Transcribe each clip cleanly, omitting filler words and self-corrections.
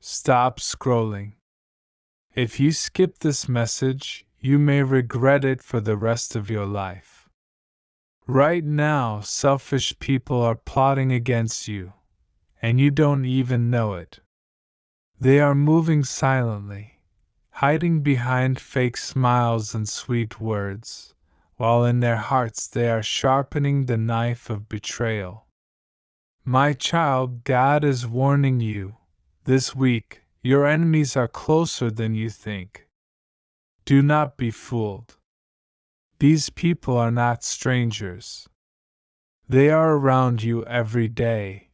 Stop scrolling. If you skip this message, you may regret it for the rest of your life. Right now, selfish people are plotting against you, and you don't even know it. They are moving silently, hiding behind fake smiles and sweet words, while in their hearts they are sharpening the knife of betrayal. My child, God is warning you. This week, your enemies are closer than you think. Do not be fooled. These people are not strangers. They are around you every day.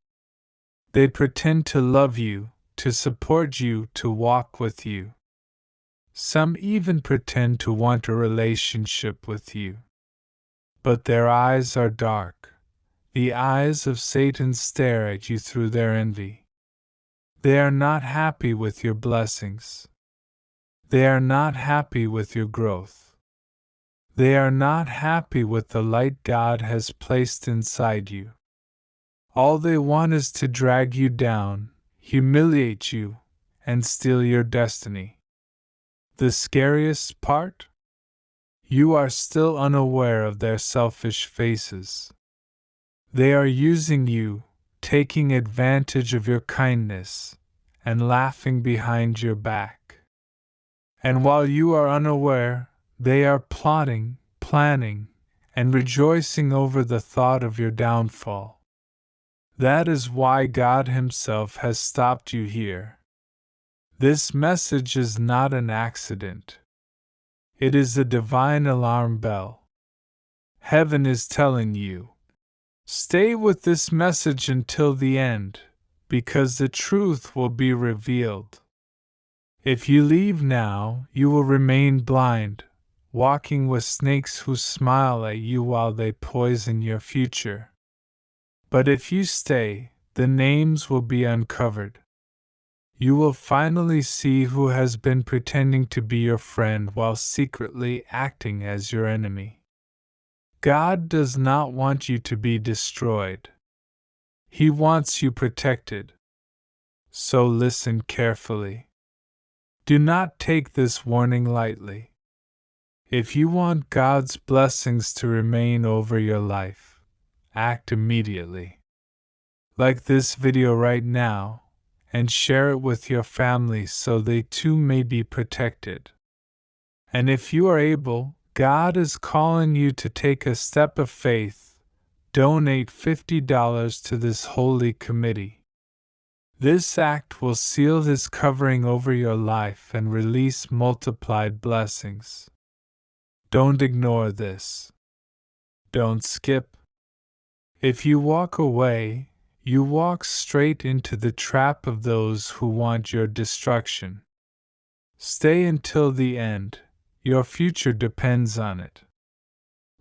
They pretend to love you, to support you, to walk with you. Some even pretend to want a relationship with you. But their eyes are dark. The eyes of Satan stare at you through their envy. They are not happy with your blessings. They are not happy with your growth. They are not happy with the light God has placed inside you. All they want is to drag you down, humiliate you, and steal your destiny. The scariest part? You are still unaware of their selfish faces. They are using you, taking advantage of your kindness, and laughing behind your back. And while you are unaware, they are plotting, planning, and rejoicing over the thought of your downfall. That is why God Himself has stopped you here. This message is not an accident. It is a divine alarm bell. Heaven is telling you, stay with this message until the end, because the truth will be revealed. If you leave now, you will remain blind, walking with snakes who smile at you while they poison your future. But if you stay, the names will be uncovered. You will finally see who has been pretending to be your friend while secretly acting as your enemy. God does not want you to be destroyed. He wants you protected. So listen carefully. Do not take this warning lightly. If you want God's blessings to remain over your life, act immediately. Like this video right now, and share it with your family so they too may be protected. And if you are able, God is calling you to take a step of faith. Donate $50 to this holy committee. This act will seal His covering over your life and release multiplied blessings. Don't ignore this. Don't skip. If you walk away, you walk straight into the trap of those who want your destruction. Stay until the end. Your future depends on it.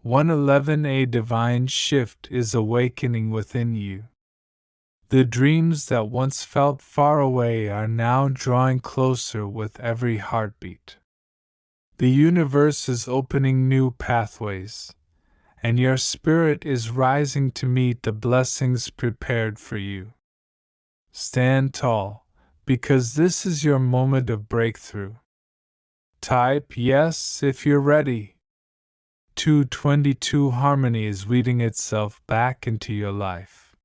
111. A divine shift is awakening within you. The dreams that once felt far away are now drawing closer with every heartbeat. The universe is opening new pathways, and your spirit is rising to meet the blessings prepared for you. Stand tall, because this is your moment of breakthrough. Type yes if you're ready. 222 Harmony is weaving itself back into your life.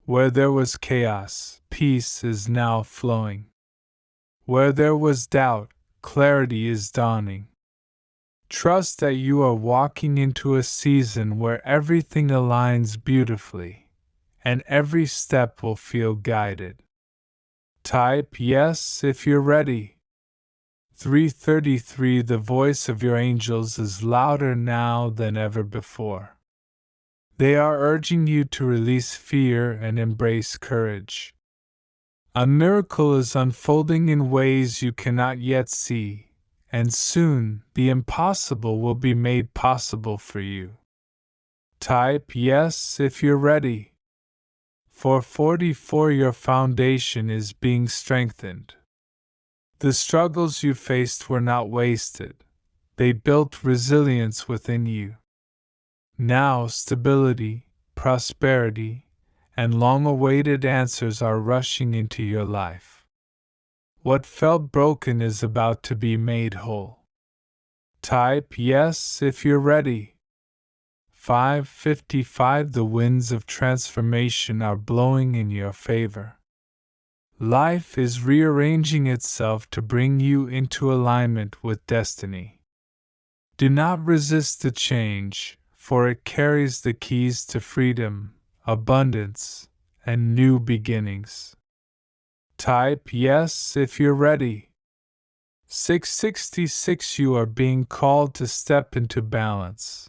Where there was chaos, peace is now flowing. Where there was doubt, clarity is dawning. Trust that you are walking into a season where everything aligns beautifully, and every step will feel guided. Type yes if you're ready. 333 The voice of your angels is louder now than ever before. They are urging you to release fear and embrace courage. A miracle is unfolding in ways you cannot yet see, and soon the impossible will be made possible for you. Type yes if you're ready. 444 Your foundation is being strengthened. The struggles you faced were not wasted. They built resilience within you. Now stability, prosperity, and long-awaited answers are rushing into your life. What felt broken is about to be made whole. Type yes if you're ready. 555 The winds of transformation are blowing in your favor. Life is rearranging itself to bring you into alignment with destiny. Do not resist the change, for it carries the keys to freedom, abundance, and new beginnings. Type yes if you're ready. 666 You are being called to step into balance,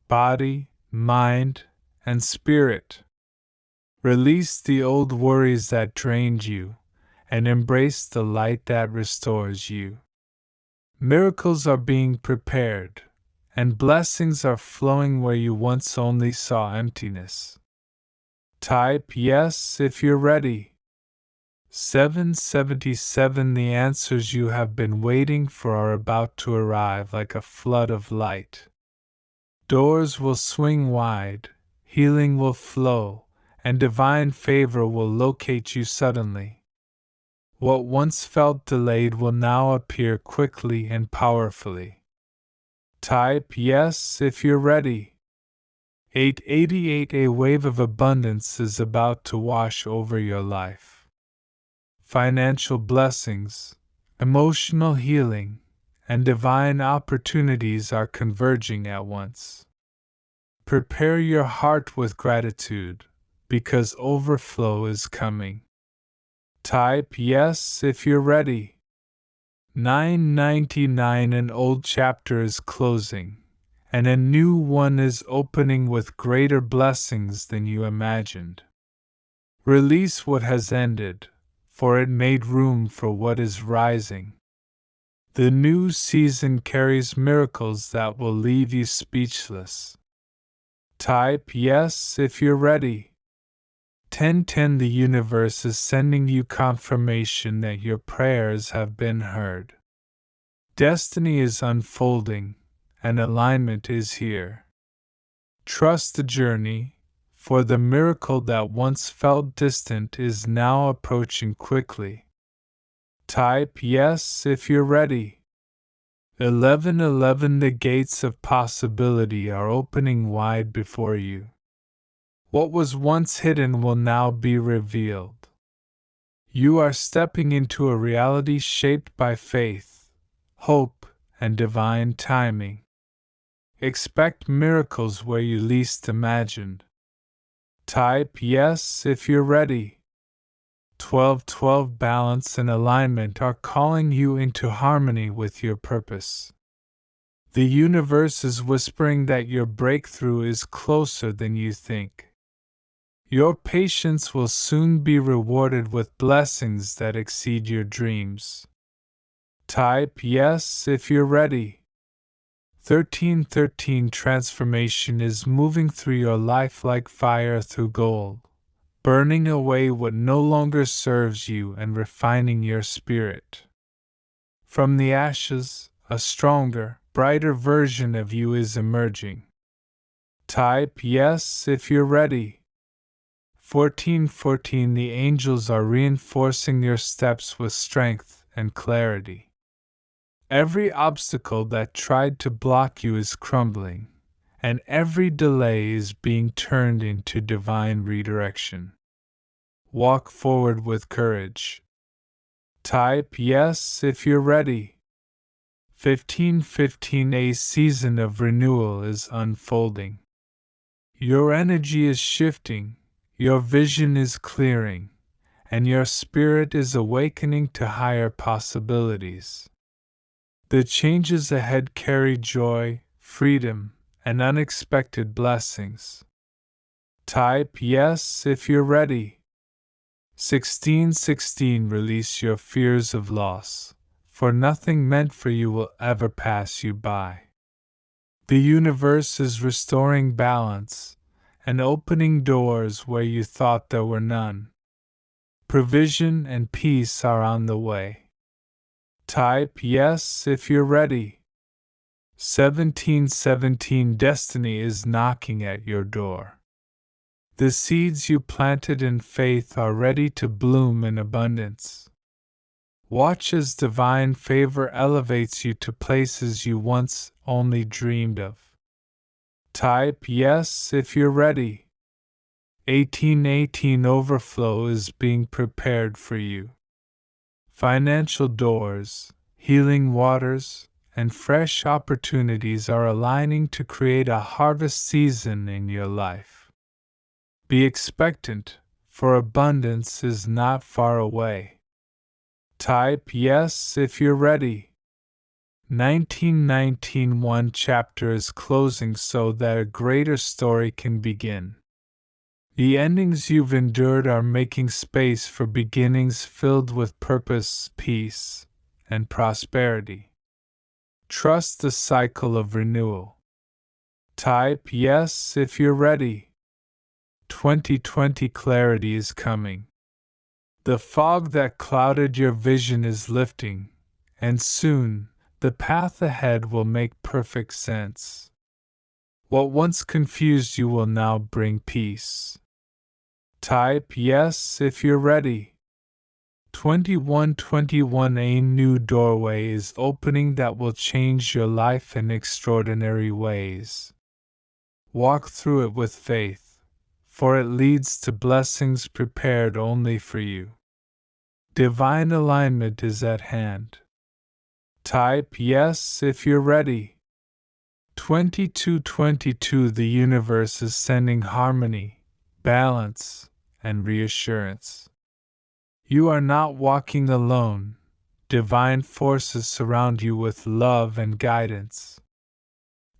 body, mind, and spirit. Release the old worries that drained you, and embrace the light that restores you. Miracles are being prepared, and blessings are flowing where you once only saw emptiness. Type yes if you're ready. 777 The answers you have been waiting for are about to arrive like a flood of light. Doors will swing wide, healing will flow, and divine favor will locate you suddenly. What once felt delayed will now appear quickly and powerfully. Type yes if you're ready. 888 A wave of abundance is about to wash over your life. Financial blessings, emotional healing, and divine opportunities are converging at once. Prepare your heart with gratitude, because overflow is coming. Type yes if you're ready. 999 An old chapter is closing, and a new one is opening with greater blessings than you imagined. Release what has ended, for it made room for what is rising. The new season carries miracles that will leave you speechless. Type yes if you're ready. 1010 The universe is sending you confirmation that your prayers have been heard. Destiny is unfolding, and alignment is here. Trust the journey, for the miracle that once felt distant is now approaching quickly. Type yes if you're ready. 1111 The gates of possibility are opening wide before you. What was once hidden will now be revealed. You are stepping into a reality shaped by faith, hope, and divine timing. Expect miracles where you least imagined. Type yes if you're ready. 1212 Balance and alignment are calling you into harmony with your purpose. The universe is whispering that your breakthrough is closer than you think. Your patience will soon be rewarded with blessings that exceed your dreams. Type yes if you're ready. 1313 Transformation is moving through your life like fire through gold, burning away what no longer serves you and refining your spirit. From the ashes, a stronger, brighter version of you is emerging. Type yes if you're ready. 1414 The angels are reinforcing your steps with strength and clarity. Every obstacle that tried to block you is crumbling, and every delay is being turned into divine redirection. Walk forward with courage. Type yes if you're ready. 1515 A season of renewal is unfolding. Your energy is shifting, your vision is clearing, and your spirit is awakening to higher possibilities. The changes ahead carry joy, freedom, and unexpected blessings. Type yes if you're ready. 1616 Release your fears of loss, for nothing meant for you will ever pass you by. The universe is restoring balance and opening doors where you thought there were none. Provision and peace are on the way. Type yes if you're ready. 1717 Destiny is knocking at your door. The seeds you planted in faith are ready to bloom in abundance. Watch as divine favor elevates you to places you once only dreamed of. Type yes if you're ready. 1818 overflow is being prepared for you. Financial doors, healing waters, and fresh opportunities are aligning to create a harvest season in your life. Be expectant, for abundance is not far away. Type yes if you're ready. 1919 one chapter is closing so that a greater story can begin. The endings you've endured are making space for beginnings filled with purpose, peace, and prosperity. Trust the cycle of renewal. Type yes if you're ready. 2020 clarity is coming. The fog that clouded your vision is lifting, and soon, the path ahead will make perfect sense. What once confused you will now bring peace. Type yes if you're ready. 2121 A new doorway is opening that will change your life in extraordinary ways. Walk through it with faith, for it leads to blessings prepared only for you. Divine alignment is at hand. Type yes if you're ready. 2222 The universe is sending harmony, balance, and reassurance. You are not walking alone. Divine forces surround you with love and guidance.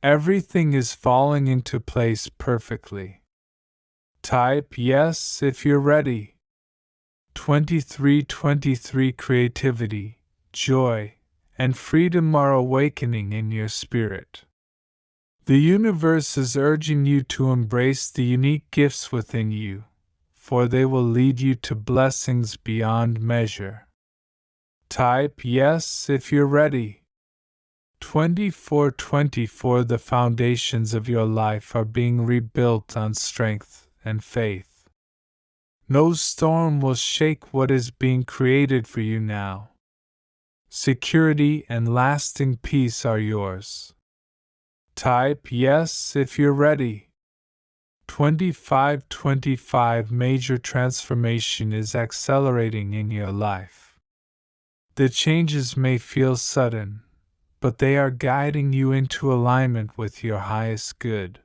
Everything is falling into place perfectly. Type yes if you're ready. 2323 Creativity, joy, and freedom are awakening in your spirit. The universe is urging you to embrace the unique gifts within you, for they will lead you to blessings beyond measure. Type yes if you're ready. 2424 The foundations of your life are being rebuilt on strength and faith. No storm will shake what is being created for you now. Security and lasting peace are yours. Type yes if you're ready. 2525 Major transformation is accelerating in your life. The changes may feel sudden, but they are guiding you into alignment with your highest good.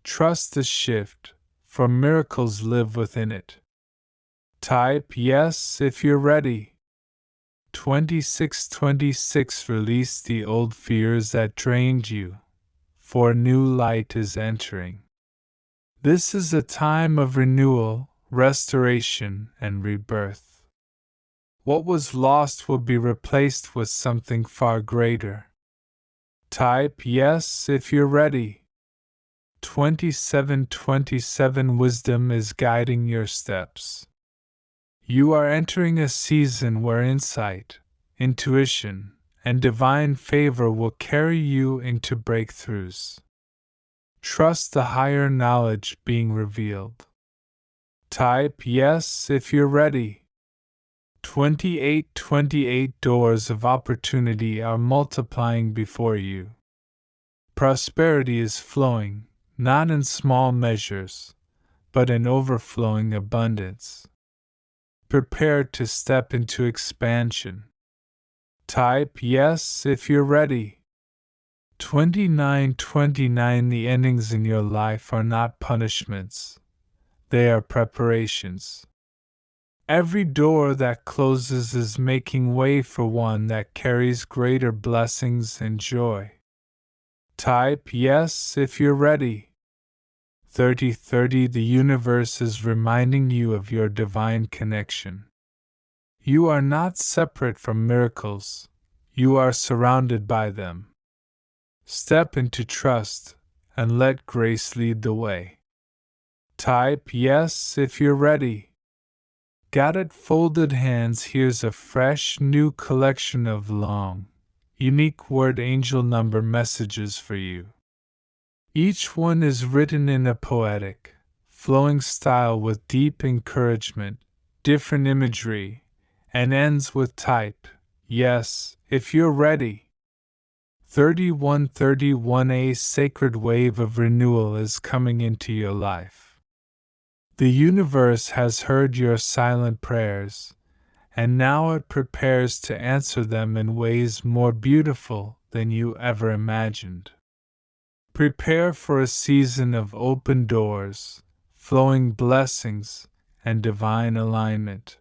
Trust the shift, for miracles live within it. Type yes if you're ready. 2626 Release the old fears that drained you, for new light is entering. This is a time of renewal, restoration, and rebirth. What was lost will be replaced with something far greater. Type yes if you're ready. 2727 Wisdom is guiding your steps. You are entering a season where insight, intuition, and divine favor will carry you into breakthroughs. Trust the higher knowledge being revealed. Type yes if you're ready. 2828 Doors of opportunity are multiplying before you. Prosperity is flowing, not in small measures, but in overflowing abundance. Prepare to step into expansion. Type yes if you're ready. 2929 The endings in your life are not punishments, they are preparations. Every door that closes is making way for one that carries greater blessings and joy. Type yes if you're ready. 3030 The universe is reminding you of your divine connection. You are not separate from miracles, you are surrounded by them. Step into trust, and let grace lead the way. Type yes if you're ready. Got it? Folded Hands. Here's a fresh new collection of long, unique word angel number messages for you. Each one is written in a poetic, flowing style with deep encouragement, different imagery, and ends with type yes if you're ready. 3131. A sacred wave of renewal is coming into your life. The universe has heard your silent prayers, and now it prepares to answer them in ways more beautiful than you ever imagined. Prepare for a season of open doors, flowing blessings, and divine alignment.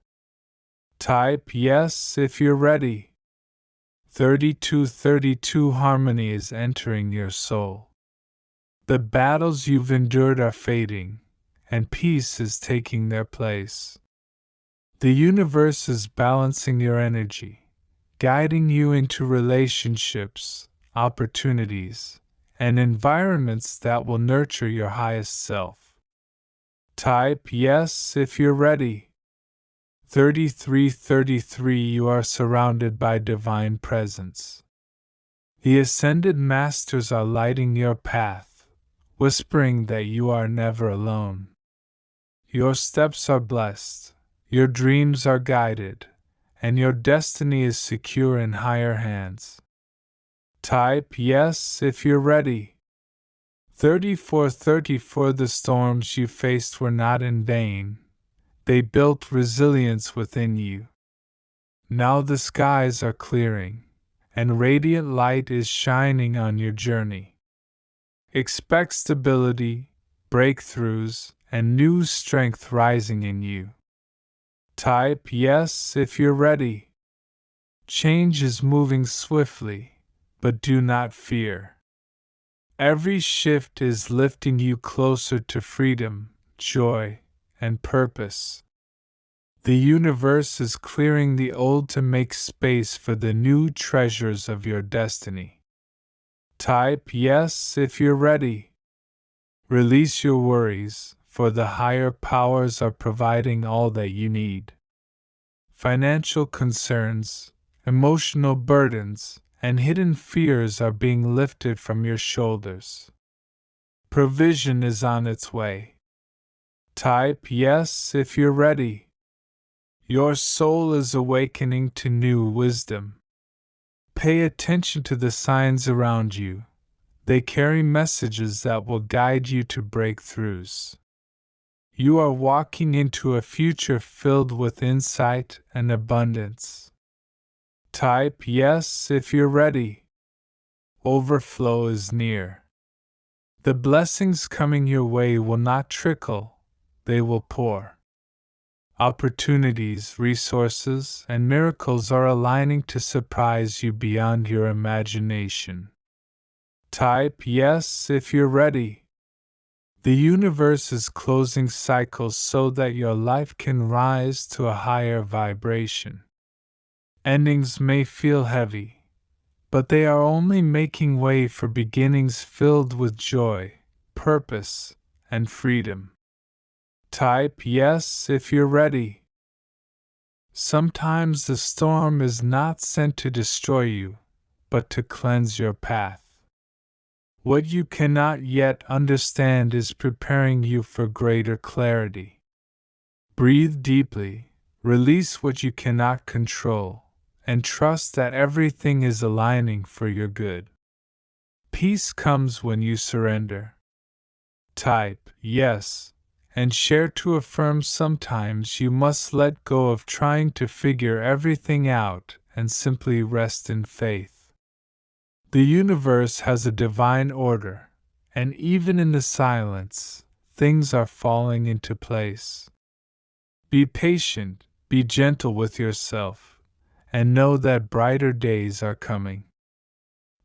Type yes if you're ready. 3232. Harmony is entering your soul. The battles you've endured are fading, and peace is taking their place. The universe is balancing your energy, guiding you into relationships, opportunities, and environments that will nurture your highest self. Type yes if you're ready. 3333. You are surrounded by divine presence. The ascended masters are lighting your path, whispering that you are never alone. Your steps are blessed, your dreams are guided, and your destiny is secure in higher hands. Type yes if you're ready. 3434. The storms you faced were not in vain. They built resilience within you. Now the skies are clearing, and radiant light is shining on your journey. Expect stability, breakthroughs, and new strength rising in you. Type yes if you're ready. Change is moving swiftly, but do not fear. Every shift is lifting you closer to freedom, joy, and purpose. The universe is clearing the old to make space for the new treasures of your destiny. Type yes if you're ready. Release your worries, for the higher powers are providing all that you need. Financial concerns, emotional burdens, and hidden fears are being lifted from your shoulders. Provision is on its way. Type yes if you're ready. Your soul is awakening to new wisdom. Pay attention to the signs around you. They carry messages that will guide you to breakthroughs. You are walking into a future filled with insight and abundance. Type yes if you're ready. Overflow is near. The blessings coming your way will not trickle, they will pour. Opportunities, resources, and miracles are aligning to surprise you beyond your imagination. Type yes if you're ready. The universe is closing cycles so that your life can rise to a higher vibration. Endings may feel heavy, but they are only making way for beginnings filled with joy, purpose, and freedom. Type yes if you're ready. Sometimes the storm is not sent to destroy you, but to cleanse your path. What you cannot yet understand is preparing you for greater clarity. Breathe deeply, release what you cannot control, and trust that everything is aligning for your good. Peace comes when you surrender. Type yes and share to affirm. Sometimes you must let go of trying to figure everything out and simply rest in faith. The universe has a divine order, and even in the silence, things are falling into place. Be patient, be gentle with yourself, and know that brighter days are coming.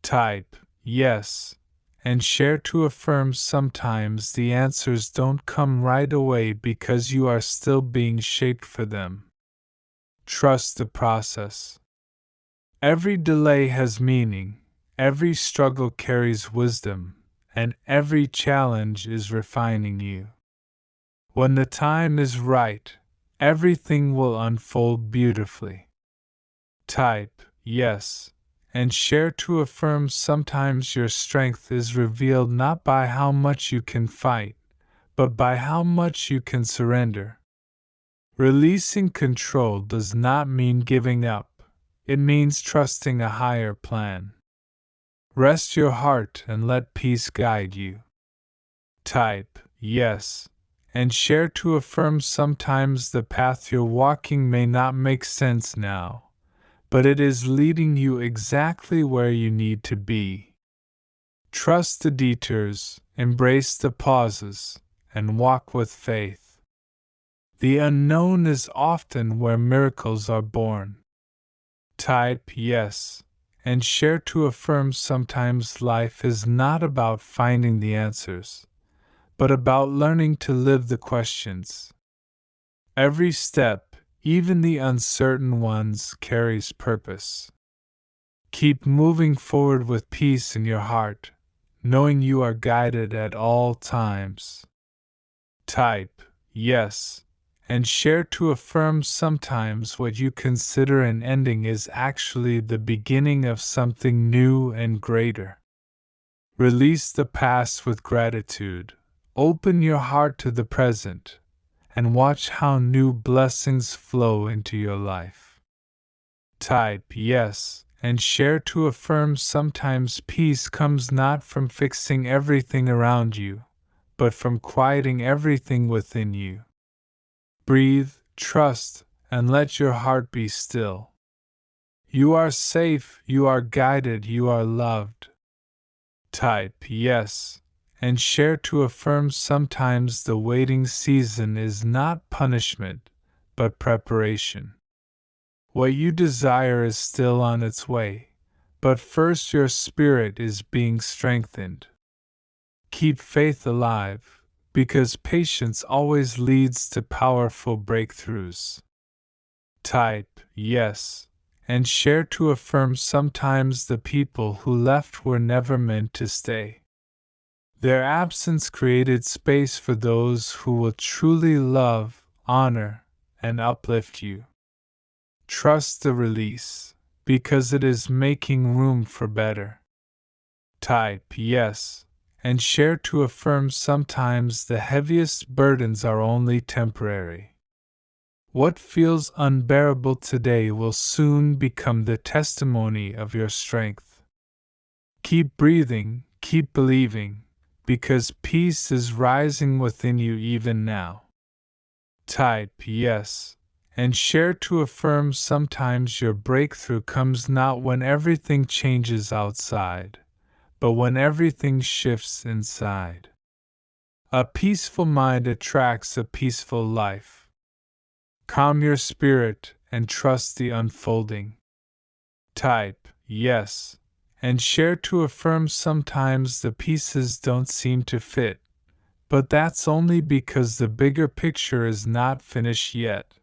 Type yes and share to affirm. Sometimes the answers don't come right away because you are still being shaped for them. Trust the process. Every delay has meaning, every struggle carries wisdom, and every challenge is refining you. When the time is right, everything will unfold beautifully. Type yes and share to affirm. Sometimes your strength is revealed not by how much you can fight, but by how much you can surrender. Releasing control does not mean giving up, it means trusting a higher plan. Rest your heart and let peace guide you. Type yes and share to affirm sometimes the path you're walking may not make sense now, but it is leading you exactly where you need to be. Trust the detours, embrace the pauses, and walk with faith. The unknown is often where miracles are born. Type yes and share to affirm sometimes life is not about finding the answers, but about learning to live the questions. Every step, even the uncertain ones, carries purpose. Keep moving forward with peace in your heart, knowing you are guided at all times. Type yes and share to affirm sometimes what you consider an ending is actually the beginning of something new and greater. Release the past with gratitude, open your heart to the present, and watch how new blessings flow into your life. Type yes and share to affirm sometimes peace comes not from fixing everything around you, but from quieting everything within you. Breathe, trust, and let your heart be still. You are safe, you are guided, you are loved. Type yes and share to affirm sometimes the waiting season is not punishment, but preparation. What you desire is still on its way, but first your spirit is being strengthened. Keep faith alive, because patience always leads to powerful breakthroughs. Type yes and share to affirm sometimes the people who left were never meant to stay. Their absence created space for those who will truly love, honor, and uplift you. Trust the release, because it is making room for better. Type yes and share to affirm sometimes the heaviest burdens are only temporary. What feels unbearable today will soon become the testimony of your strength. Keep breathing, keep believing, because peace is rising within you even now. Type yes and share to affirm sometimes your breakthrough comes not when everything changes outside, but when everything shifts inside. A peaceful mind attracts a peaceful life. Calm your spirit and trust the unfolding. Type yes and share to affirm sometimes the pieces don't seem to fit, but that's only because the bigger picture is not finished yet.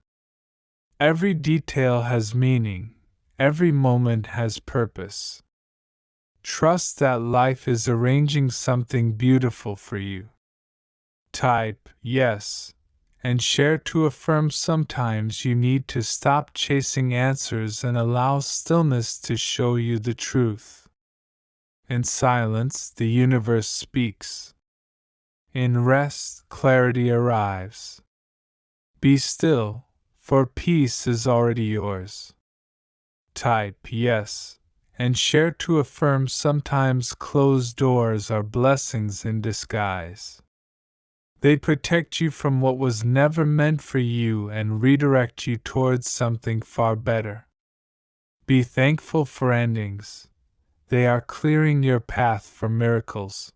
Every detail has meaning, every moment has purpose. Trust that life is arranging something beautiful for you. Type yes and share to affirm sometimes you need to stop chasing answers and allow stillness to show you the truth. In silence, the universe speaks. In rest, clarity arrives. Be still, for peace is already yours. Type yes and share to affirm sometimes closed doors are blessings in disguise. They protect you from what was never meant for you and redirect you towards something far better. Be thankful for endings. They are clearing your path for miracles.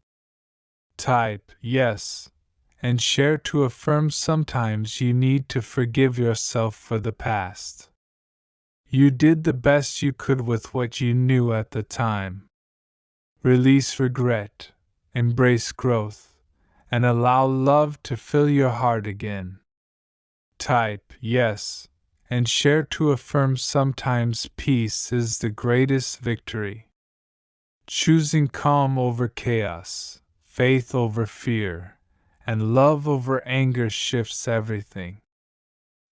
Type yes and share to affirm sometimes you need to forgive yourself for the past. You did the best you could with what you knew at the time. Release regret, embrace growth, and allow love to fill your heart again. Type yes and share to affirm sometimes peace is the greatest victory. Choosing calm over chaos, faith over fear, and love over anger shifts everything.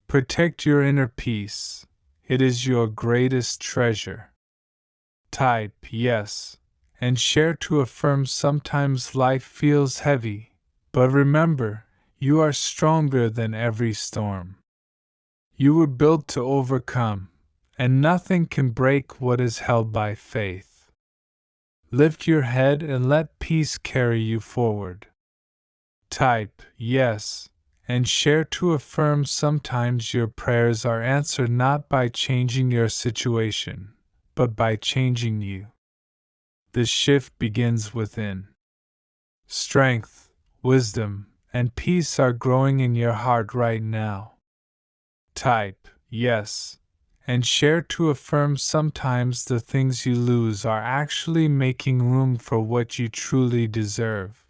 Protect your inner peace. It is your greatest treasure. Type yes and share to affirm sometimes life feels heavy, but remember, you are stronger than every storm. You were built to overcome, and nothing can break what is held by faith. Lift your head and let peace carry you forward. Type yes and share to affirm sometimes your prayers are answered not by changing your situation, but by changing you. The shift begins within. Strength, wisdom, and peace are growing in your heart right now. Type yes and share to affirm sometimes the things you lose are actually making room for what you truly deserve.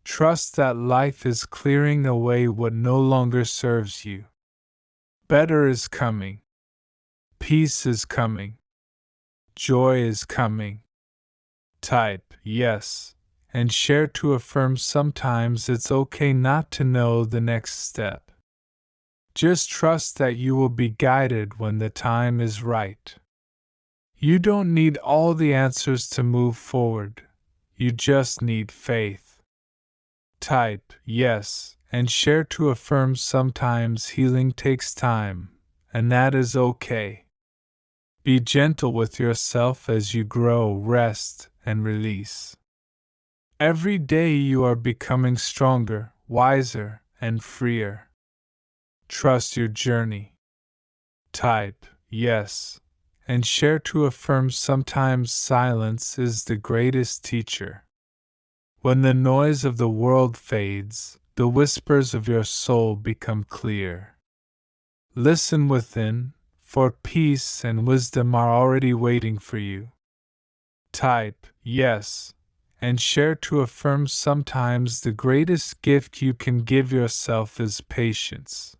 Trust that life is clearing away what no longer serves you. Better is coming. Peace is coming. Joy is coming. Type yes and share to affirm sometimes it's okay not to know the next step. Just trust that you will be guided when the time is right. You don't need all the answers to move forward. You just need faith. Type yes and share to affirm sometimes healing takes time, and that is okay. Be gentle with yourself as you grow, rest, and release. Every day you are becoming stronger, wiser, and freer. Trust your journey. Type yes and share to affirm sometimes silence is the greatest teacher. When the noise of the world fades, the whispers of your soul become clear. Listen within, for peace and wisdom are already waiting for you. Type yes and share to affirm sometimes the greatest gift you can give yourself is patience.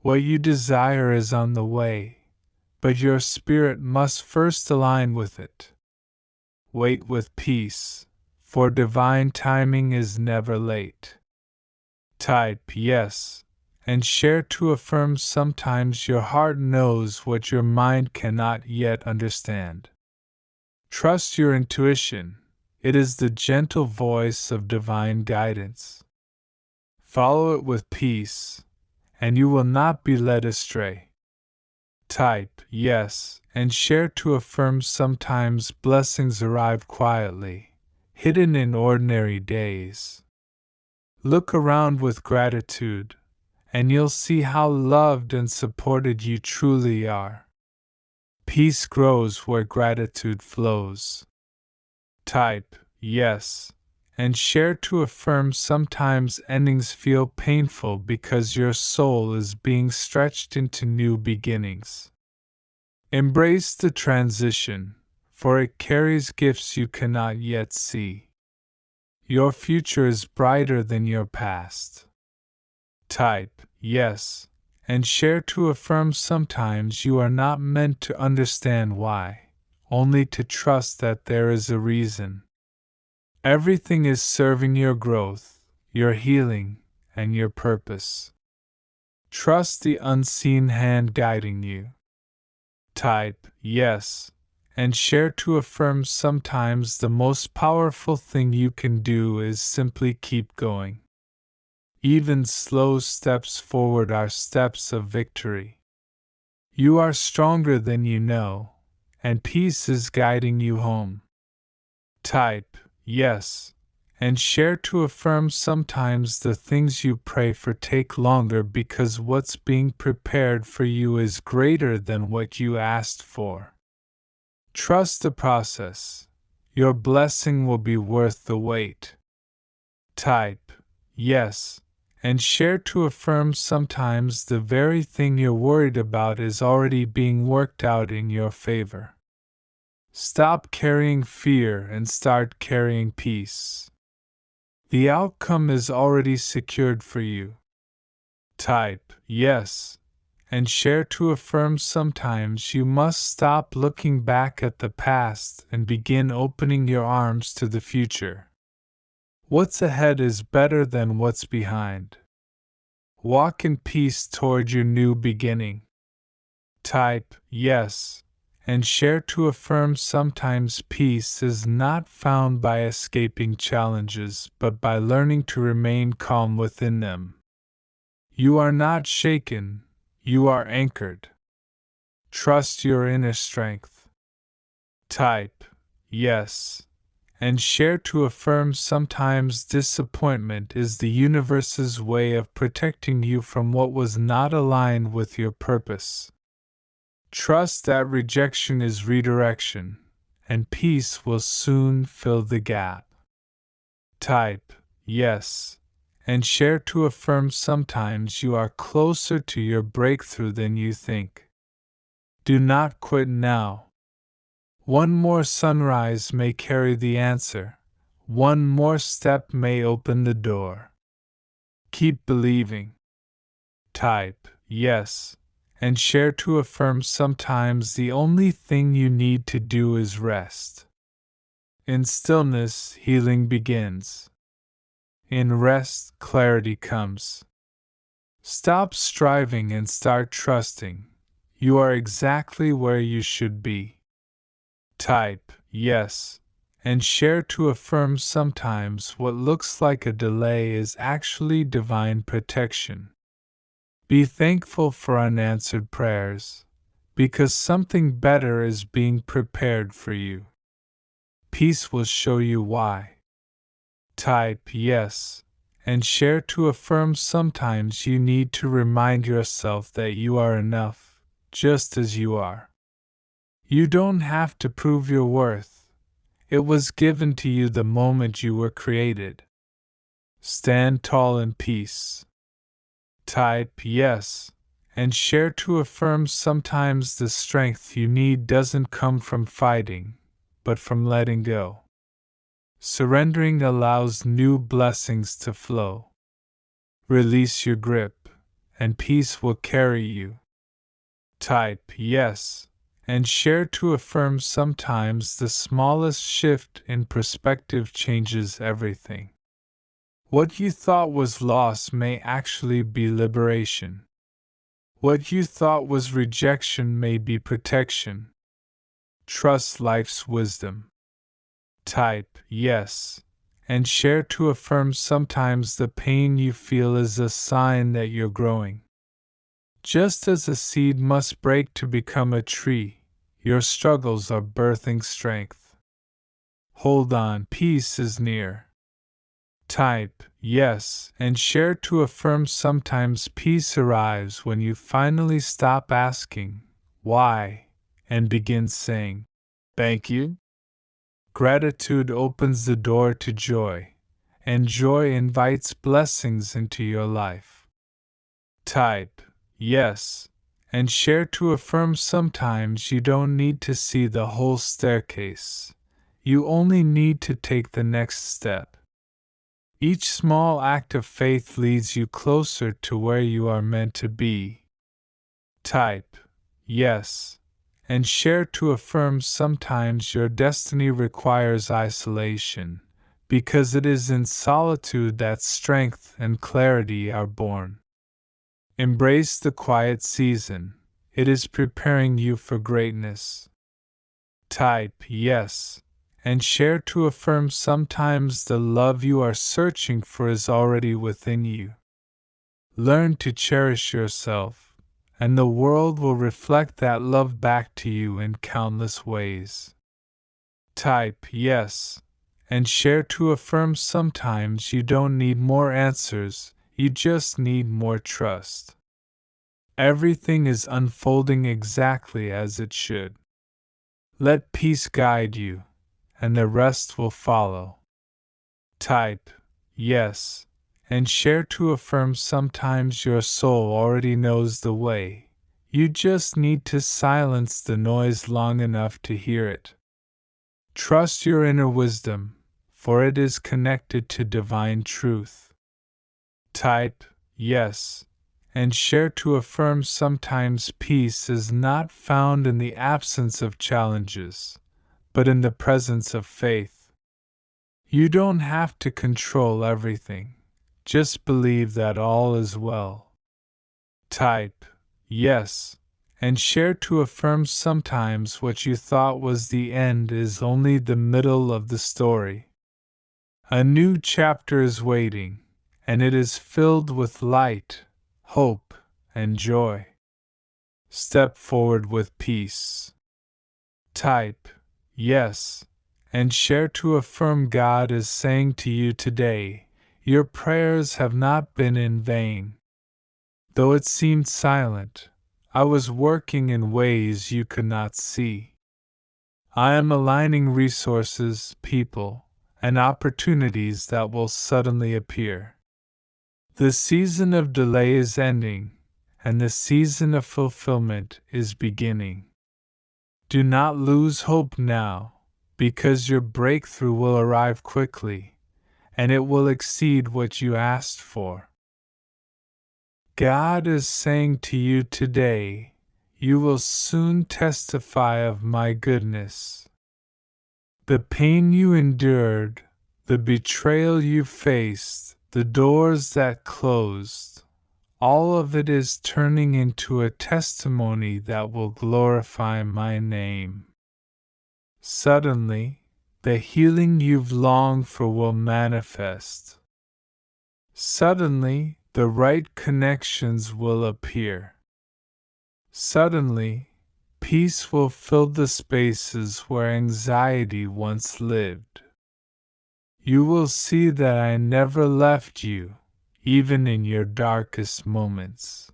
What you desire is on the way, but your spirit must first align with it. Wait with peace, for divine timing is never late. Type yes and share to affirm sometimes your heart knows what your mind cannot yet understand. Trust your intuition, it is the gentle voice of divine guidance. Follow it with peace, and you will not be led astray. Type yes and share to affirm sometimes blessings arrive quietly, hidden in ordinary days. Look around with gratitude, and you'll see how loved and supported you truly are. Peace grows where gratitude flows. Type yes and share to affirm sometimes endings feel painful because your soul is being stretched into new beginnings. Embrace the transition, for it carries gifts you cannot yet see. Your future is brighter than your past. Type yes and share to affirm sometimes you are not meant to understand why, only to trust that there is a reason. Everything is serving your growth, your healing, and your purpose. Trust the unseen hand guiding you. Type yes and share to affirm sometimes the most powerful thing you can do is simply keep going. Even slow steps forward are steps of victory. You are stronger than you know, and peace is guiding you home. Type yes and share to affirm sometimes the things you pray for take longer because what's being prepared for you is greater than what you asked for. Trust the process. Your blessing will be worth the wait. Type yes and share to affirm sometimes the very thing you're worried about is already being worked out in your favor. Stop carrying fear and start carrying peace. The outcome is already secured for you. Type yes and share to affirm sometimes you must stop looking back at the past and begin opening your arms to the future. What's ahead is better than what's behind. Walk in peace toward your new beginning. Type yes and share to affirm sometimes peace is not found by escaping challenges but by learning to remain calm within them. You are not shaken, you are anchored. Trust your inner strength. Type yes and share to affirm sometimes disappointment is the universe's way of protecting you from what was not aligned with your purpose. Trust that rejection is redirection, and peace will soon fill the gap. Type yes and share to affirm sometimes you are closer to your breakthrough than you think. Do not quit now. One more sunrise may carry the answer. One more step may open the door. Keep believing. Type yes and share to affirm sometimes the only thing you need to do is rest. In stillness, healing begins. In rest, clarity comes. Stop striving and start trusting. You are exactly where you should be. Type yes and share to affirm sometimes what looks like a delay is actually divine protection. Be thankful for unanswered prayers, because something better is being prepared for you. Peace will show you why. Type yes and share to affirm sometimes you need to remind yourself that you are enough, just as you are. You don't have to prove your worth. It was given to you the moment you were created. Stand tall in peace. Type yes and share to affirm sometimes the strength you need doesn't come from fighting, but from letting go. Surrendering allows new blessings to flow. Release your grip, and peace will carry you. Type yes and share to affirm sometimes the smallest shift in perspective changes everything. What you thought was loss may actually be liberation. What you thought was rejection may be protection. Trust life's wisdom. Type yes and share to affirm sometimes the pain you feel is a sign that you're growing. Just as a seed must break to become a tree, your struggles are birthing strength. Hold on, peace is near. Type yes and share to affirm sometimes peace arrives when you finally stop asking, why, and begin saying, thank you. Gratitude opens the door to joy, and joy invites blessings into your life. Type yes and share to affirm sometimes you don't need to see the whole staircase. You only need to take the next step. Each small act of faith leads you closer to where you are meant to be. Type yes and share to affirm sometimes your destiny requires isolation, because it is in solitude that strength and clarity are born. Embrace the quiet season, it is preparing you for greatness. Type yes and share to affirm sometimes the love you are searching for is already within you. Learn to cherish yourself, and the world will reflect that love back to you in countless ways. Type yes and share to affirm sometimes you don't need more answers, you just need more trust. Everything is unfolding exactly as it should. Let peace guide you, and the rest will follow. Type yes and share to affirm sometimes your soul already knows the way. You just need to silence the noise long enough to hear it. Trust your inner wisdom, for it is connected to divine truth. Type yes and share to affirm sometimes peace is not found in the absence of challenges, but in the presence of faith. You don't have to control everything, just believe that all is well. Type yes and share to affirm sometimes what you thought was the end is only the middle of the story. A new chapter is waiting, and it is filled with light, hope, and joy. Step forward with peace. Type, yes, and share to affirm God is saying to you today, your prayers have not been in vain. Though it seemed silent, I was working in ways you could not see. I am aligning resources, people, and opportunities that will suddenly appear. The season of delay is ending, and the season of fulfillment is beginning. Do not lose hope now, because your breakthrough will arrive quickly, and it will exceed what you asked for. God is saying to you today, you will soon testify of my goodness. The pain you endured, the betrayal you faced, the doors that closed, all of it is turning into a testimony that will glorify my name. Suddenly, the healing you've longed for will manifest. Suddenly, the right connections will appear. Suddenly, peace will fill the spaces where anxiety once lived. You will see that I never left you, even in your darkest moments.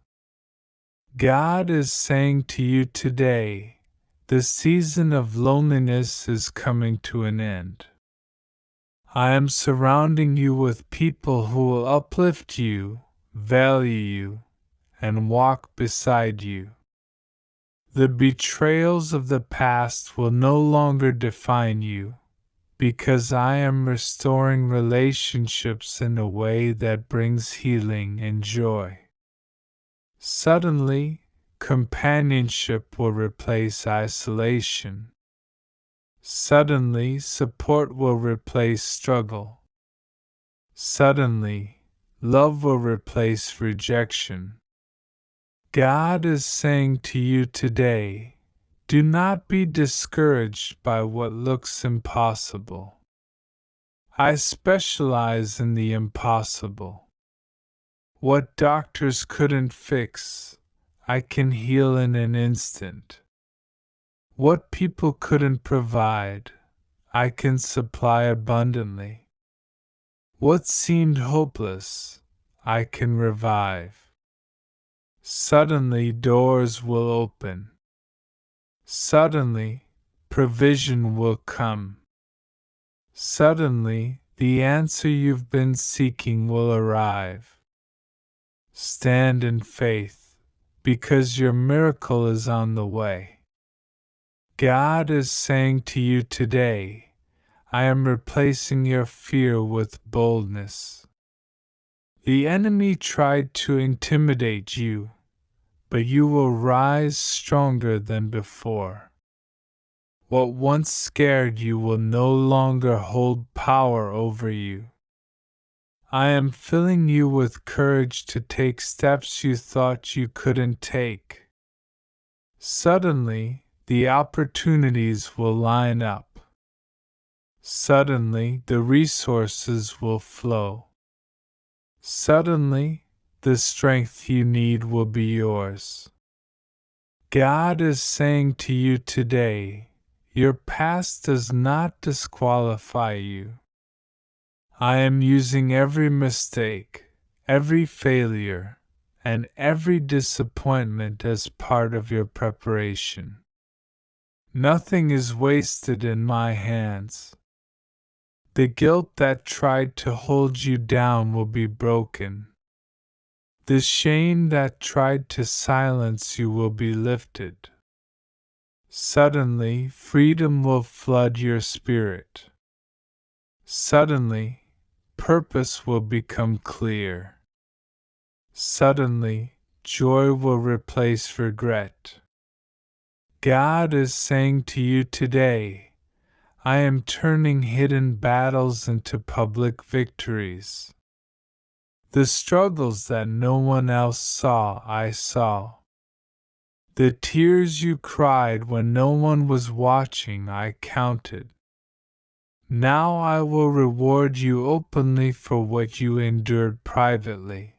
God is saying to you today, the season of loneliness is coming to an end. I am surrounding you with people who will uplift you, value you, and walk beside you. The betrayals of the past will no longer define you, because I am restoring relationships in a way that brings healing and joy. Suddenly, companionship will replace isolation. Suddenly, support will replace struggle. Suddenly, love will replace rejection. God is saying to you today, do not be discouraged by what looks impossible. I specialize in the impossible. What doctors couldn't fix, I can heal in an instant. What people couldn't provide, I can supply abundantly. What seemed hopeless, I can revive. Suddenly doors will open. Suddenly, provision will come. Suddenly, the answer you've been seeking will arrive. Stand in faith, because your miracle is on the way. God is saying to you today, I am replacing your fear with boldness. The enemy tried to intimidate you, but you will rise stronger than before. What once scared you will no longer hold power over you. I am filling you with courage to take steps you thought you couldn't take. Suddenly, the opportunities will line up. Suddenly, the resources will flow. Suddenly, the strength you need will be yours. God is saying to you today, your past does not disqualify you. I am using every mistake, every failure, and every disappointment as part of your preparation. Nothing is wasted in my hands. The guilt that tried to hold you down will be broken. The shame that tried to silence you will be lifted. Suddenly, freedom will flood your spirit. Suddenly, purpose will become clear. Suddenly, joy will replace regret. God is saying to you today, I am turning hidden battles into public victories. The struggles that no one else saw, I saw. The tears you cried when no one was watching, I counted. Now I will reward you openly for what you endured privately.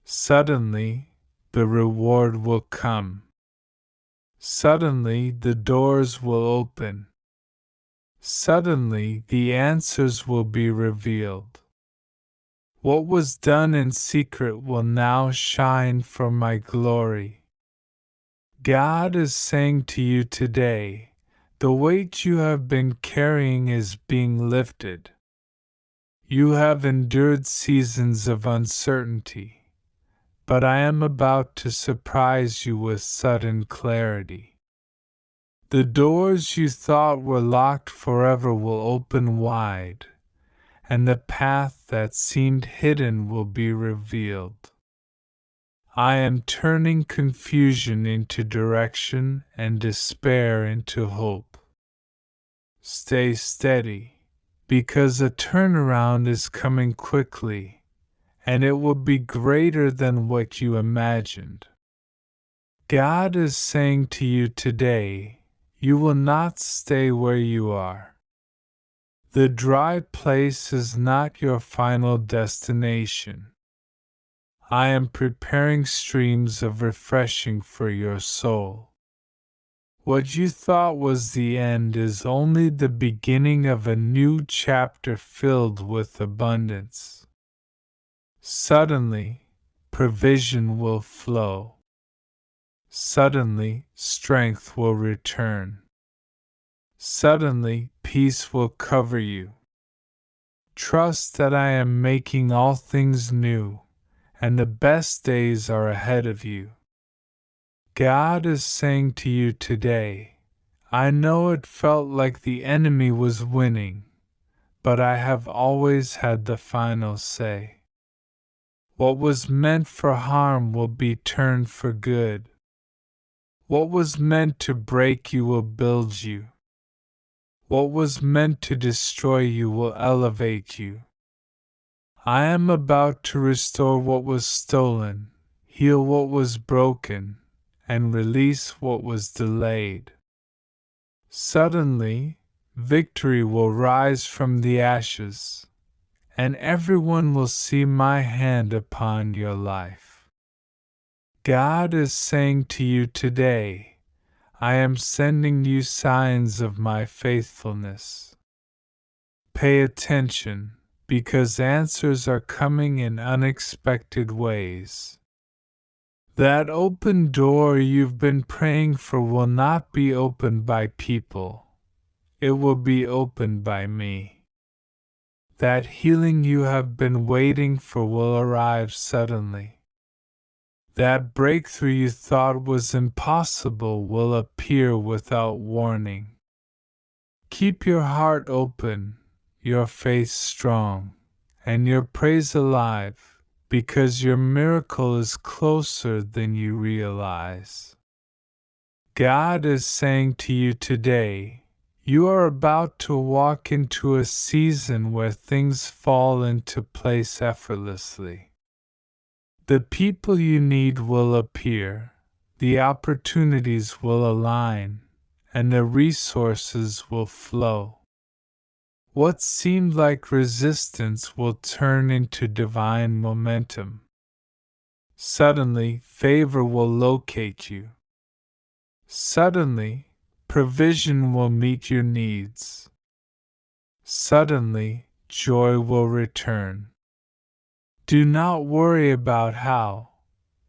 Suddenly, the reward will come. Suddenly the doors will open. Suddenly the answers will be revealed. What was done in secret will now shine for my glory. God is saying to you today, the weight you have been carrying is being lifted. You have endured seasons of uncertainty, but I am about to surprise you with sudden clarity. The doors you thought were locked forever will open wide, and the path that seemed hidden will be revealed. I am turning confusion into direction and despair into hope. Stay steady, because a turnaround is coming quickly, and it will be greater than what you imagined. God is saying to you today, you will not stay where you are. The dry place is not your final destination. I am preparing streams of refreshing for your soul. What you thought was the end is only the beginning of a new chapter filled with abundance. Suddenly, provision will flow. Suddenly, strength will return. Suddenly, peace will cover you. Trust that I am making all things new, and the best days are ahead of you. God is saying to you today, I know it felt like the enemy was winning, but I have always had the final say. What was meant for harm will be turned for good. What was meant to break you will build you. What was meant to destroy you will elevate you. I am about to restore what was stolen, heal what was broken, and release what was delayed. Suddenly, victory will rise from the ashes, and everyone will see my hand upon your life. God is saying to you today, I am sending you signs of my faithfulness. Pay attention, because answers are coming in unexpected ways. That open door you've been praying for will not be opened by people. It will be opened by me. That healing you have been waiting for will arrive suddenly. That breakthrough you thought was impossible will appear without warning. Keep your heart open, your faith strong, and your praise alive, because your miracle is closer than you realize. God is saying to you today, you are about to walk into a season where things fall into place effortlessly. The people you need will appear, the opportunities will align, and the resources will flow. What seemed like resistance will turn into divine momentum. Suddenly, favor will locate you. Suddenly, provision will meet your needs. Suddenly, joy will return. Do not worry about how.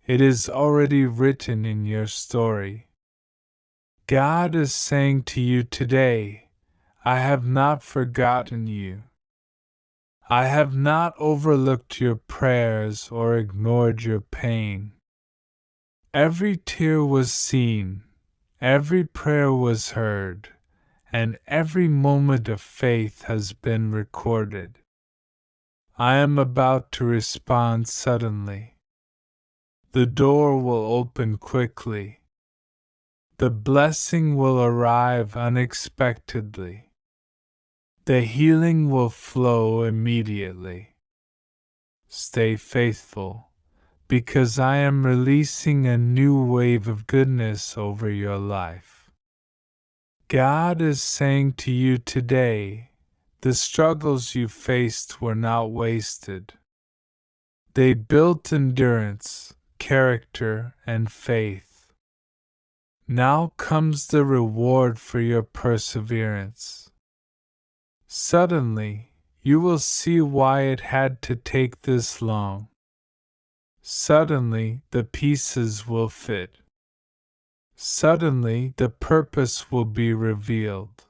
It is already written in your story. God is saying to you today, I have not forgotten you. I have not overlooked your prayers or ignored your pain. Every tear was seen, every prayer was heard, and every moment of faith has been recorded. I am about to respond suddenly. The door will open quickly. The blessing will arrive unexpectedly. The healing will flow immediately. Stay faithful, because I am releasing a new wave of goodness over your life. God is saying to you today, the struggles you faced were not wasted. They built endurance, character, and faith. Now comes the reward for your perseverance. Suddenly, you will see why it had to take this long. Suddenly, the pieces will fit. Suddenly, the purpose will be revealed.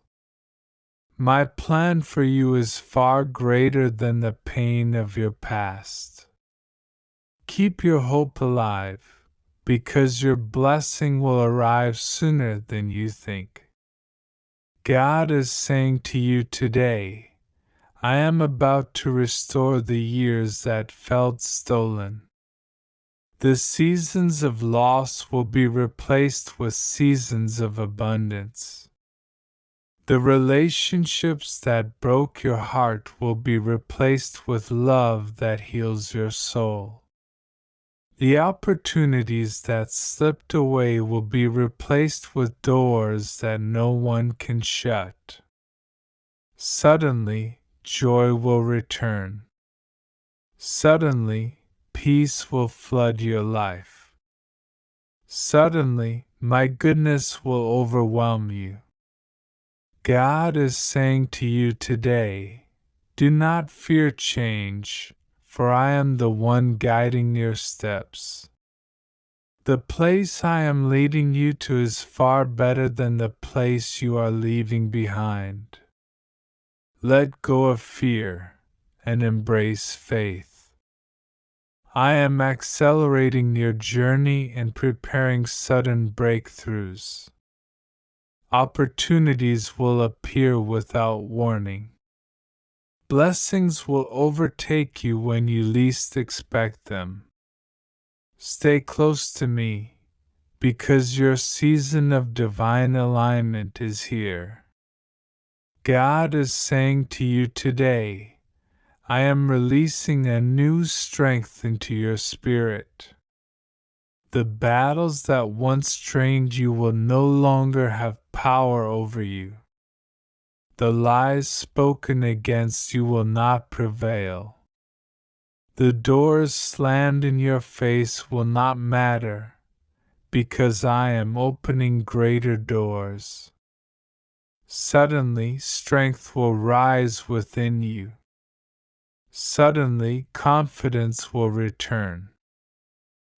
My plan for you is far greater than the pain of your past. Keep your hope alive, because your blessing will arrive sooner than you think. God is saying to you today, I am about to restore the years that felt stolen. The seasons of loss will be replaced with seasons of abundance. The relationships that broke your heart will be replaced with love that heals your soul. The opportunities that slipped away will be replaced with doors that no one can shut. Suddenly, joy will return. Suddenly, peace will flood your life. Suddenly, my goodness will overwhelm you. God is saying to you today, do not fear change, for I am the one guiding your steps. The place I am leading you to is far better than the place you are leaving behind. Let go of fear and embrace faith. I am accelerating your journey and preparing sudden breakthroughs. Opportunities will appear without warning. Blessings will overtake you when you least expect them. Stay close to me, because your season of divine alignment is here. God is saying to you today, I am releasing a new strength into your spirit. The battles that once drained you will no longer have power over you. The lies spoken against you will not prevail. The doors slammed in your face will not matter, because I am opening greater doors. Suddenly, strength will rise within you. Suddenly, confidence will return.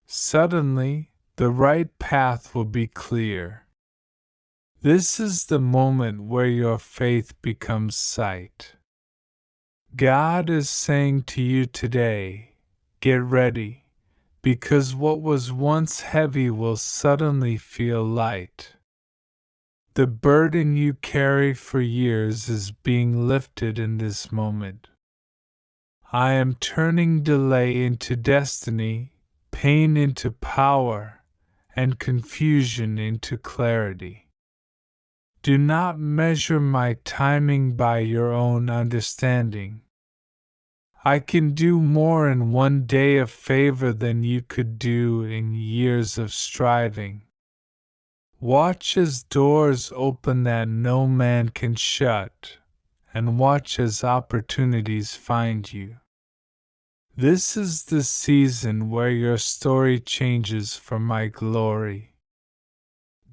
Suddenly, the right path will be clear. This is the moment where your faith becomes sight. God is saying to you today, get ready, because what was once heavy will suddenly feel light. The burden you carry for years is being lifted in this moment. I am turning delay into destiny, pain into power, and confusion into clarity. Do not measure my timing by your own understanding. I can do more in one day of favor than you could do in years of striving. Watch as doors open that no man can shut, and watch as opportunities find you. This is the season where your story changes for my glory.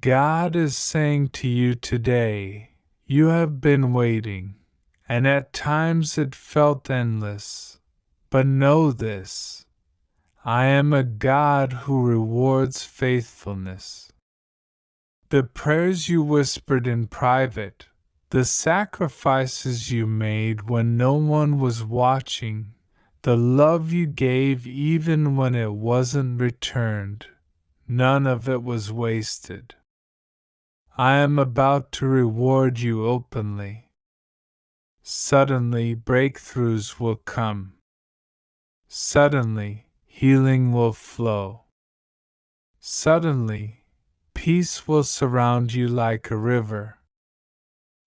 God is saying to you today, you have been waiting, and at times it felt endless. But know this, I am a God who rewards faithfulness. The prayers you whispered in private, the sacrifices you made when no one was watching, the love you gave even when it wasn't returned, none of it was wasted. I am about to reward you openly. Suddenly, breakthroughs will come. Suddenly, healing will flow. Suddenly, peace will surround you like a river.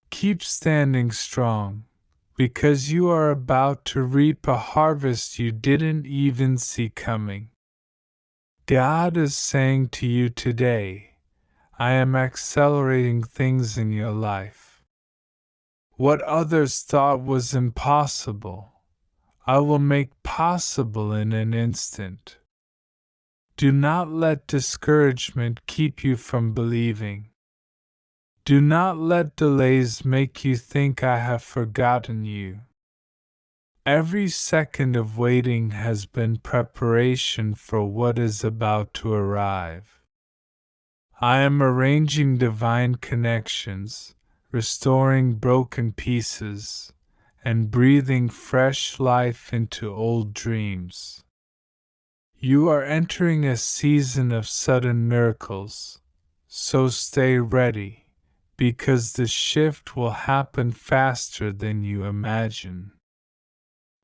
Keep standing strong, because you are about to reap a harvest you didn't even see coming. God is saying to you today, I am accelerating things in your life. What others thought was impossible, I will make possible in an instant. Do not let discouragement keep you from believing. Do not let delays make you think I have forgotten you. Every second of waiting has been preparation for what is about to arrive. I am arranging divine connections, restoring broken pieces, and breathing fresh life into old dreams. You are entering a season of sudden miracles, so stay ready, because the shift will happen faster than you imagine.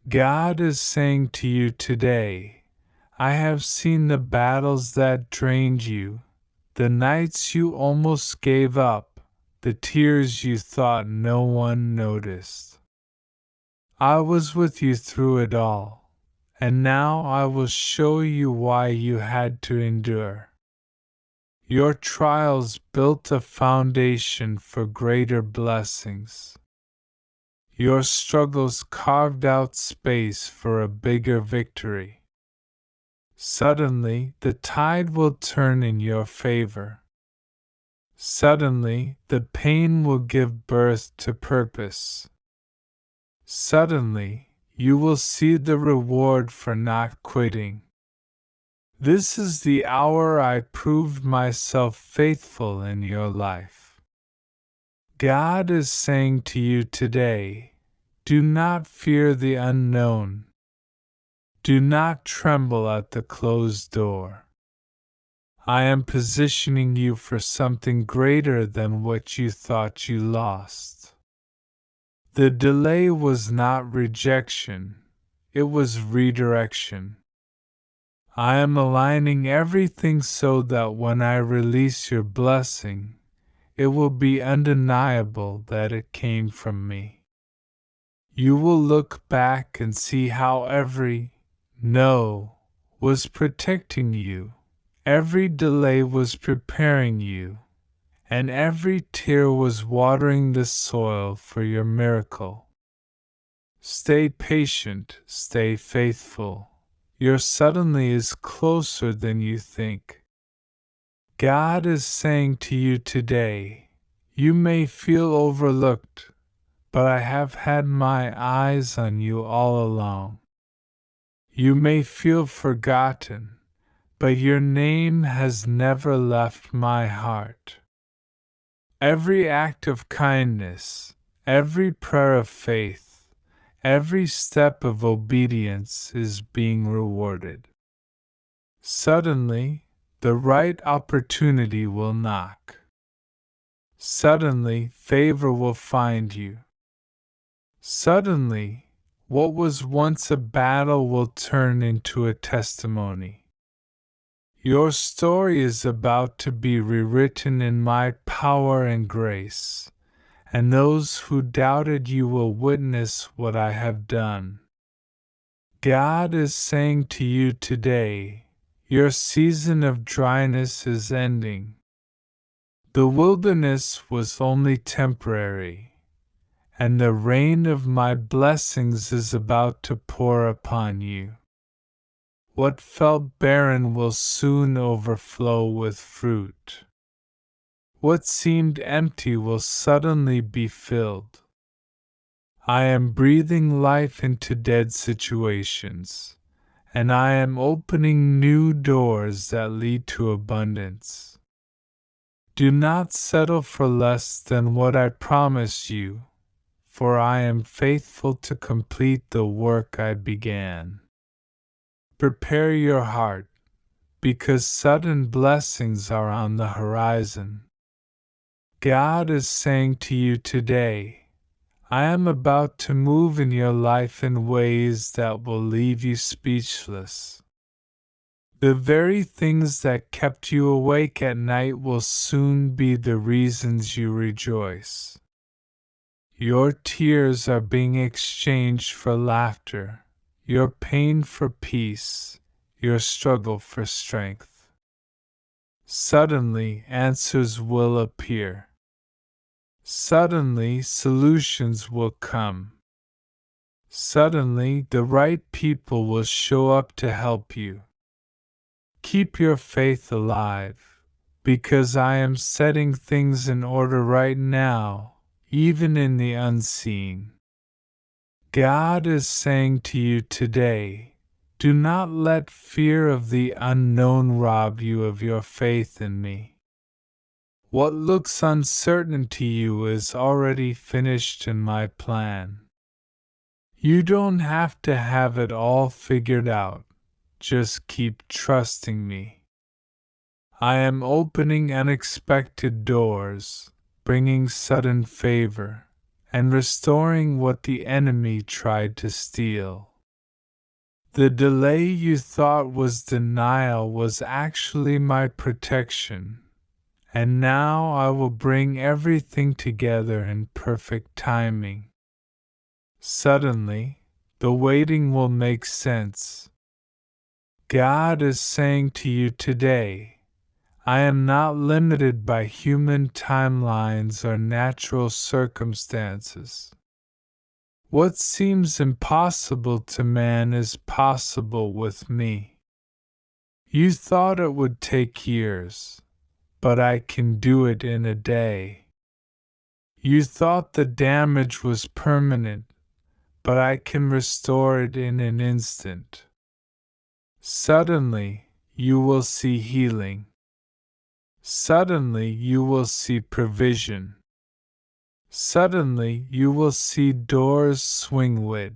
God is saying to you today, I have seen the battles that drained you, the nights you almost gave up, the tears you thought no one noticed. I was with you through it all, and now I will show you why you had to endure. Your trials built a foundation for greater blessings. Your struggles carved out space for a bigger victory. Suddenly, the tide will turn in your favor. Suddenly, the pain will give birth to purpose. Suddenly, you will see the reward for not quitting. This is the hour I proved myself faithful in your life. God is saying to you today, do not fear the unknown. Do not tremble at the closed door. I am positioning you for something greater than what you thought you lost. The delay was not rejection, it was redirection. I am aligning everything so that when I release your blessing, it will be undeniable that it came from me. You will look back and see how every no was protecting you, every delay was preparing you, and every tear was watering the soil for your miracle. Stay patient, stay faithful. Your suddenly is closer than you think. God is saying to you today, you may feel overlooked, but I have had my eyes on you all along. You may feel forgotten, but your name has never left my heart. Every act of kindness, every prayer of faith, every step of obedience is being rewarded. Suddenly, the right opportunity will knock. Suddenly, favor will find you. Suddenly, what was once a battle will turn into a testimony. Your story is about to be rewritten in my power and grace, and those who doubted you will witness what I have done. God is saying to you today, your season of dryness is ending. The wilderness was only temporary, and the rain of my blessings is about to pour upon you. What felt barren will soon overflow with fruit. What seemed empty will suddenly be filled. I am breathing life into dead situations, and I am opening new doors that lead to abundance. Do not settle for less than what I promise you, for I am faithful to complete the work I began. Prepare your heart, because sudden blessings are on the horizon. God is saying to you today, I am about to move in your life in ways that will leave you speechless. The very things that kept you awake at night will soon be the reasons you rejoice. Your tears are being exchanged for laughter, your pain for peace, your struggle for strength. Suddenly, answers will appear. Suddenly, solutions will come. Suddenly, the right people will show up to help you. Keep your faith alive, because I am setting things in order right now, even in the unseen. God is saying to you today, do not let fear of the unknown rob you of your faith in me. What looks uncertain to you is already finished in my plan. You don't have to have it all figured out, just keep trusting me. I am opening unexpected doors, bringing sudden favor, and restoring what the enemy tried to steal. The delay you thought was denial was actually my protection. And now I will bring everything together in perfect timing. Suddenly, the waiting will make sense. God is saying to you today, I am not limited by human timelines or natural circumstances. What seems impossible to man is possible with me. You thought it would take years, but I can do it in a day. You thought the damage was permanent, but I can restore it in an instant. Suddenly, you will see healing. Suddenly, you will see provision. Suddenly, you will see doors swing wide.